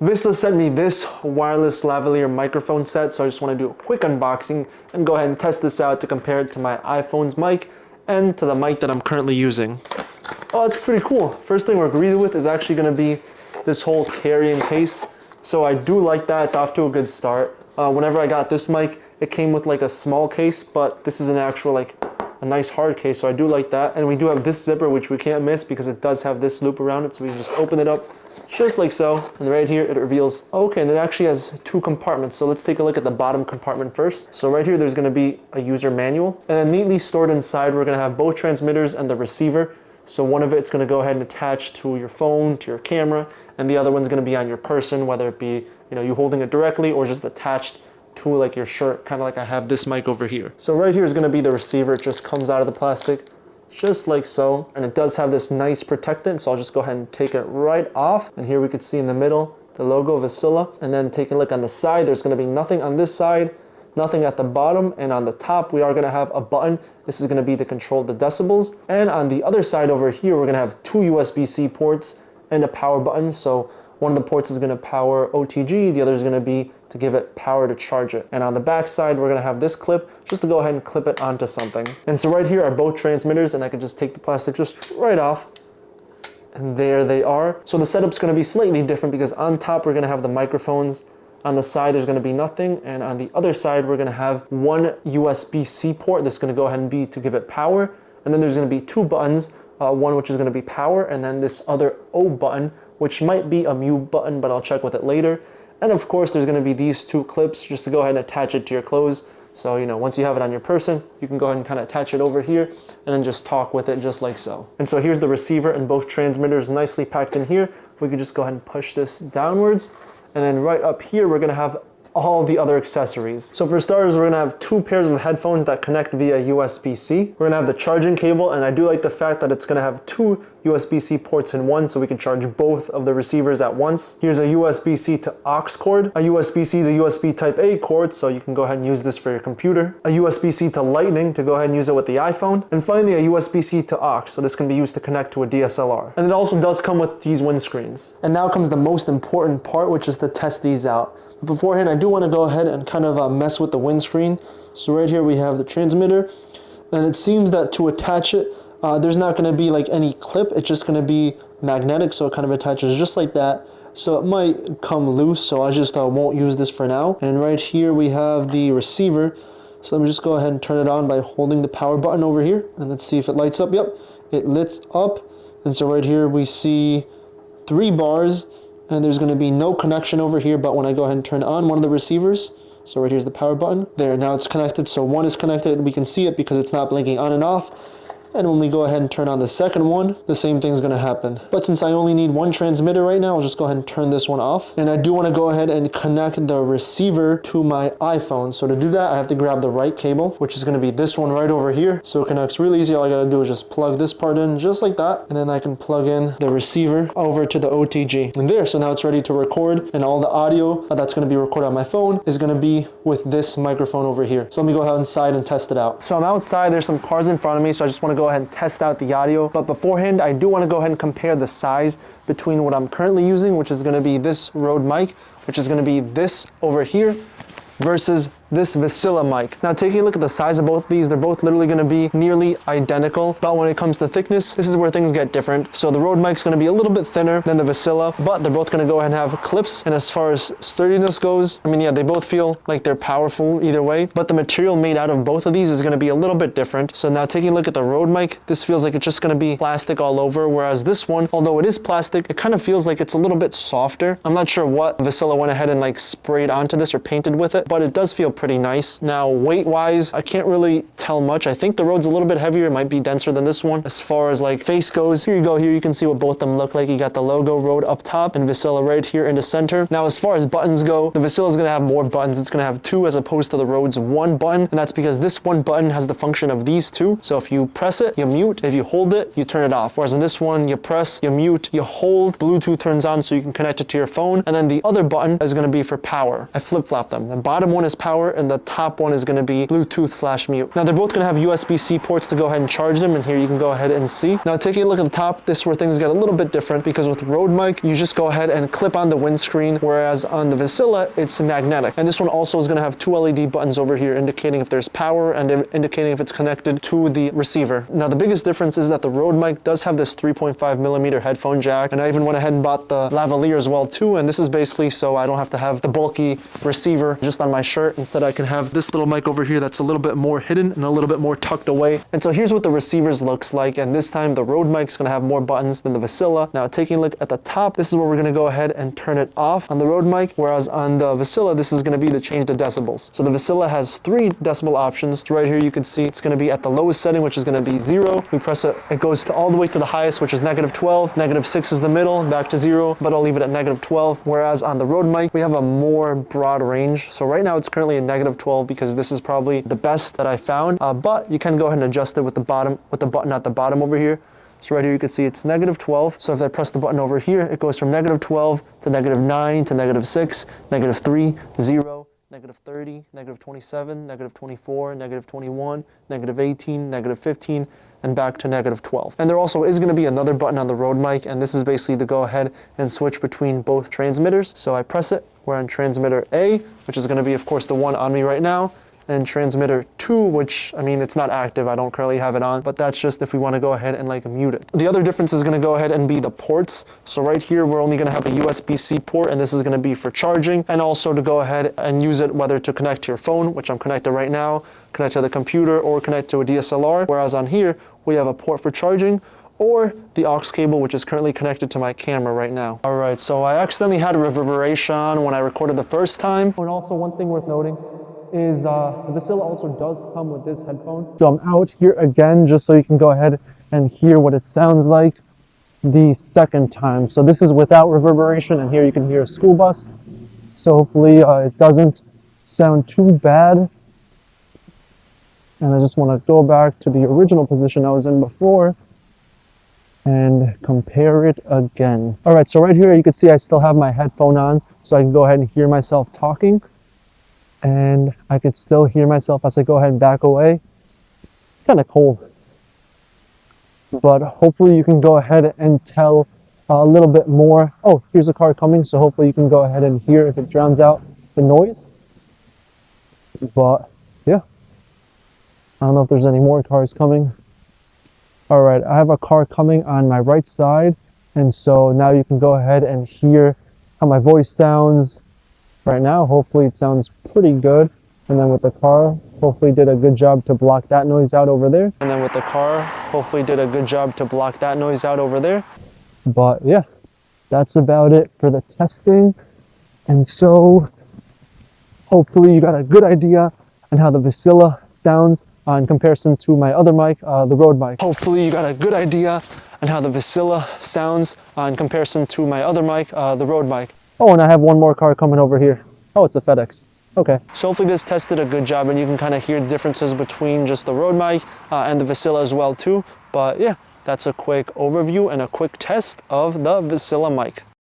Vislla sent me this wireless lavalier microphone set, so I just want to do a quick unboxing and go ahead and test this out to compare it to my iPhone's mic and to the mic that I'm currently using. Oh, it's pretty cool. First thing we're greeted with is actually going to be this whole carrying case. So I do like that. It's off to a good start. Whenever I got this mic, it came with like a small case, but this is an actual like a nice hard case, so I do like that. And we do have this zipper, which we can't miss because it does have this loop around it, so we can just open it up just like so. And right here it reveals, okay, and it actually has two compartments. So let's take a look at the bottom compartment first. So right here there's going to be a user manual, and then neatly stored inside we're going to have both transmitters and the receiver. So one of it's going to go ahead and attach to your phone, to your camera, and the other one's going to be on your person, whether it be you holding it directly or just attached to like your shirt, kind of like I have this mic over here. So right here is going to be the receiver. It just comes out of the plastic just like so, and it does have this nice protectant, so I'll just go ahead and take it right off. And here we could see in the middle the logo of Vislla, and then take a look on the side. There's going to be nothing on this side, nothing at the bottom, and on the top we are going to have a button. This is going to be to control the decibels, and on the other side over here we're going to have two USB-C ports and a power button. So one of the ports is going to power OTG, the other is going to be to give it power to charge it. And on the back side, we're gonna have this clip just to go ahead and clip it onto something. And so right here are both transmitters, and I can just take the plastic just right off. And there they are. So the setup's gonna be slightly different because on top, we're gonna have the microphones. On the side, there's gonna be nothing. And on the other side, we're gonna have one USB-C port that's gonna go ahead and be to give it power. And then there's gonna be two buttons, one which is gonna be power, and then this other O button, which might be a mute button, but I'll check with it later. And of course, there's gonna be these two clips just to go ahead and attach it to your clothes. So, once you have it on your person, you can go ahead and kind of attach it over here and then just talk with it just like so. And so here's the receiver and both transmitters nicely packed in here. We can just go ahead and push this downwards. And then right up here, we're gonna have all the other accessories. So for starters, we're gonna have two pairs of headphones that connect via USB-C. We're gonna have the charging cable, and I do like the fact that it's gonna have two USB-C ports in one, so we can charge both of the receivers at once. Here's a USB-C to aux cord, a USB-C to USB Type A cord, so you can go ahead and use this for your computer, a USB-C to Lightning to go ahead and use it with the iPhone, and finally a USB-C to aux, so this can be used to connect to a DSLR. And it also does come with these windscreens. And now comes the most important part, which is to test these out. But beforehand, I do want to go ahead and kind of mess with the windscreen. So right here we have the transmitter, and it seems that to attach it, there's not going to be like any clip. It's just going to be magnetic, so it kind of attaches just like that. So it might come loose, so I just won't use this for now. And right here we have the receiver. So let me just go ahead and turn it on by holding the power button over here, and let's see if it lights up. Yep, it lights up. And so right here we see 3 bars. And there's going to be no connection over here, but when I go ahead and turn on one of the receivers, so right here's the power button, there, now it's connected. So one is connected, and we can see it because it's not blinking on and off. And when we go ahead and turn on the second one, the same thing's gonna happen. But since I only need one transmitter right now, I'll just go ahead and turn this one off. And I do wanna go ahead and connect the receiver to my iPhone. So to do that, I have to grab the right cable, which is gonna be this one right over here. So it connects really easy. All I gotta do is just plug this part in just like that. And then I can plug in the receiver over to the OTG. And there, so now it's ready to record. And all the audio that's gonna be recorded on my phone is gonna be with this microphone over here. So let me go ahead inside and test it out. So I'm outside, there's some cars in front of me, so I just wanna go ahead and test out the audio. But beforehand, I do want to go ahead and compare the size between what I'm currently using, which is going to be this Rode mic, which is going to be this over here, versus this Vislla mic. Now taking a look at the size of both of these, they're both literally going to be nearly identical, but when it comes to thickness, this is where things get different. So the Rode mic's going to be a little bit thinner than the Vislla, but they're both going to go ahead and have clips. And as far as sturdiness goes, I mean, yeah, they both feel like they're powerful either way, but the material made out of both of these is going to be a little bit different. So now taking a look at the Rode mic, this feels like it's just going to be plastic all over, whereas this one, although it is plastic, it kind of feels like it's a little bit softer. I'm not sure what Vislla went ahead and like sprayed onto this or painted with it, but it does feel pretty nice. Now weight wise, I can't really tell much. I think the Rode's a little bit heavier. It might be denser than this one. As far as like face goes, here you go. Here you can see what both of them look like. You got the logo Rode up top and Vislla right here in the center. Now as far as buttons go, the Vislla is going to have more buttons. It's going to have 2 as opposed to the Rode's 1 button, and that's because this one button has the function of these 2. So if you press it, you mute. If you hold it, you turn it off. Whereas in this one, you press, you mute, you hold, Bluetooth turns on so you can connect it to your phone, and then the other button is going to be for power. I flip-flop them. The bottom one is power receiver, and the top one is going to be Bluetooth/mute. Now they're both going to have USB-C ports to go ahead and charge them, and here you can go ahead and see. Now taking a look at the top, this is where things get a little bit different, because with Rode mic, you just go ahead and clip on the windscreen, whereas on the Vislla, it's magnetic. And this one also is going to have two LED buttons over here indicating if there's power and indicating if it's connected to the receiver. Now the biggest difference is that the Rode mic does have this 3.5mm headphone jack, and I even went ahead and bought the lavalier as well too, and this is basically so I don't have to have the bulky receiver just on my shirt. Instead I can have this little mic over here that's a little bit more hidden and a little bit more tucked away. And so here's what the receivers looks like, and this time the Rode mic is going to have more buttons than the Vislla. Now taking a look at the top, this is where we're going to go ahead and turn it off on the Rode mic, whereas on the Vislla this is going to be to change the decibels. So the Vislla has 3 decibel options. So right here you can see it's going to be at the lowest setting, which is going to be 0. We press it, it goes to all the way to the highest, which is -12. -6 is the middle, back to 0, but I'll leave it at -12. Whereas on the Rode mic, we have a more broad range. So right now it's currently at -12 because this is probably the best that I found, but you can go ahead and adjust it with the button at the bottom over here. So right here you can see it's -12. So if I press the button over here, it goes from -12 to -9 to -6, -3, 0, -30, -27, -24, -21, -18, -15, and back to -12. And there also is going to be another button on the Rode mic, and this is basically to go ahead and switch between both transmitters. So I press it, we're on transmitter A, which is going to be of course the one on me right now, and transmitter 2, which, I mean, it's not active, I don't currently have it on, but that's just if we want to go ahead and like mute it. The other difference is going to go ahead and be the ports. So right here we're only going to have a USB-C port, and this is going to be for charging, and also to go ahead and use it whether to connect to your phone, which I'm connected right now, connect to the computer, or connect to a DSLR, whereas on here we have a port for charging, or the aux cable, which is currently connected to my camera right now. All right, so I accidentally had reverberation when I recorded the first time. And also one thing worth noting is the Vislla also does come with this headphone. So I'm out here again just so you can go ahead and hear what it sounds like the second time. So this is without reverberation, and here you can hear a school bus. So hopefully it doesn't sound too bad. And I just want to go back to the original position I was in before and compare it again. All right, so right here you can see I still have my headphone on, so I can go ahead and hear myself talking. And I could still hear myself as I go ahead and back away. It's kind of cold. But hopefully you can go ahead and tell a little bit more. Oh, here's a car coming, so hopefully you can go ahead and hear if it drowns out the noise. But yeah, I don't know if there's any more cars coming. All right, I have a car coming on my right side, and so now you can go ahead and hear how my voice sounds right now. Hopefully it sounds pretty good. And then with the car, hopefully did a good job to block that noise out over there. And then with the car, hopefully did a good job to block that noise out over there. But yeah, that's about it for the testing. And so hopefully you got a good idea on how the Vislla sounds in comparison to my other mic, the Rode mic. Hopefully you got a good idea on how the Vislla sounds in comparison to my other mic, the Rode mic. Oh, and I have one more car coming over here. Oh, it's a FedEx. Okay. So hopefully this test did a good job, and you can kind of hear differences between just the Rode mic and the Vislla as well too. But yeah, that's a quick overview and a quick test of the Vislla mic.